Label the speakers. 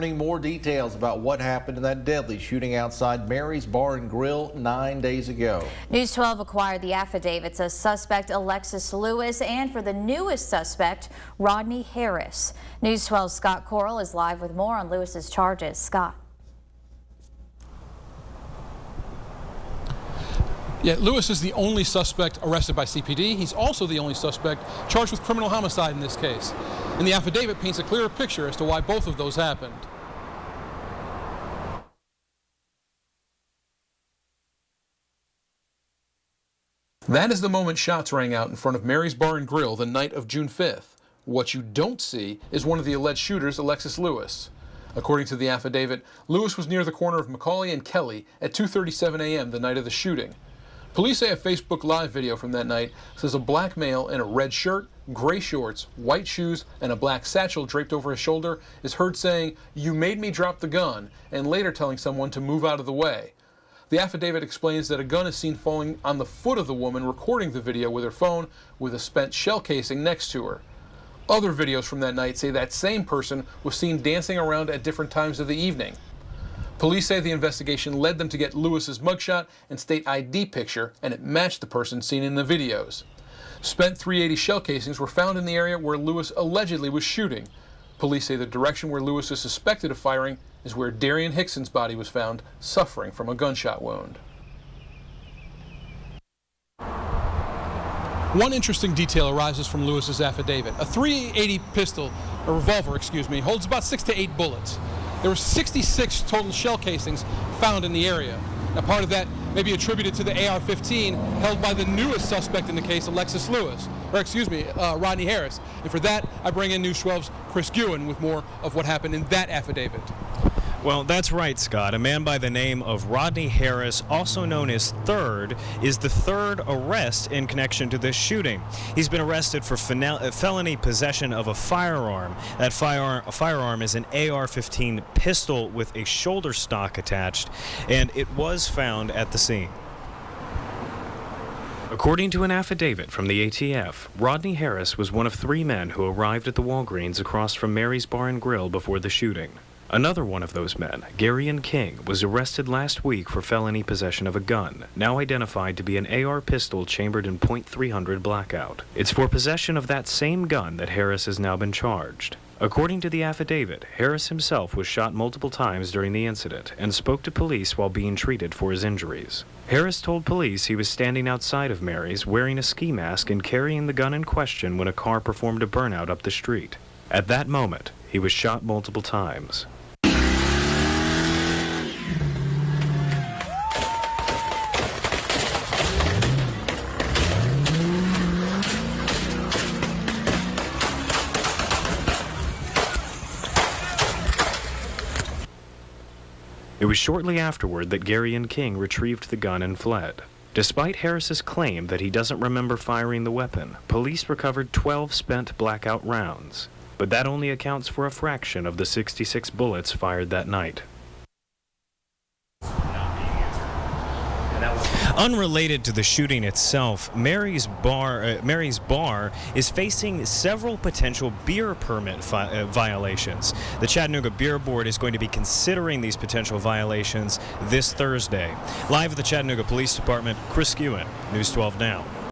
Speaker 1: More details about what happened in that deadly shooting outside Mary's Bar and Grill 9 days ago.
Speaker 2: News 12 acquired the affidavits of suspect Alexis Lewis and for the newest suspect, Rodney Harris. News 12's Scott Coral is live with more on Lewis's charges. Scott.
Speaker 3: Yeah, Lewis is the only suspect arrested by CPD. He's also the only suspect charged with criminal homicide in this case. And the affidavit paints a clearer picture as to why both of those happened. That is the moment shots rang out in front of Mary's Bar and Grill the night of June 5th. What you don't see is one of the alleged shooters, Alexis Lewis. According to the affidavit, Lewis was near the corner of McCallie and Kelly at 2:37 a.m. the night of the shooting. Police say a Facebook Live video from that night says a black male in a red shirt, gray shorts, white shoes, and a black satchel draped over his shoulder is heard saying, "You made me drop the gun," and later telling someone to move out of the way. The affidavit explains that a gun is seen falling on the foot of the woman recording the video with her phone with a spent shell casing next to her. Other videos from that night say that same person was seen dancing around at different times of the evening. Police say the investigation led them to get Lewis's mugshot and state ID picture, and it matched the person seen in the videos. Spent .380 shell casings were found in the area where Lewis allegedly was shooting. Police say the direction where Lewis is suspected of firing is where Darian Hickson's body was found, suffering from a gunshot wound. One interesting detail arises from Lewis's affidavit. A .380 revolver, holds about 6 to 8 bullets. There were 66 total shell casings found in the area. Now, part of that may be attributed to the AR-15 held by the newest suspect in the case, Alexis Lewis, Rodney Harris. And for that, I bring in News 12's Chris Guin with more of what happened in that affidavit.
Speaker 4: Well, that's right, Scott. A man by the name of Rodney Harris, also known as Third, is the third arrest in connection to this shooting. He's been arrested for felony possession of a firearm. That firearm is an AR-15 pistol with a shoulder stock attached, and it was found at the scene. According to an affidavit from the ATF, Rodney Harris was one of 3 men who arrived at the Walgreens across from Mary's Bar and Grill before the shooting. Another one of those men, Gary King, was arrested last week for felony possession of a gun, now identified to be an AR pistol chambered in .300 blackout. It's for possession of that same gun that Harris has now been charged. According to the affidavit, Harris himself was shot multiple times during the incident and spoke to police while being treated for his injuries. Harris told police he was standing outside of Mary's wearing a ski mask and carrying the gun in question when a car performed a burnout up the street. At that moment, he was shot multiple times. It was shortly afterward that Gary King retrieved the gun and fled. Despite Harris's claim that he doesn't remember firing the weapon, police recovered 12 spent blackout rounds, but that only accounts for a fraction of the 66 bullets fired that night. Unrelated to the shooting itself, Mary's Bar is facing several potential beer permit violations. The Chattanooga Beer Board is going to be considering these potential violations this Thursday. Live at the Chattanooga Police Department, Chris Guin, News 12 Now.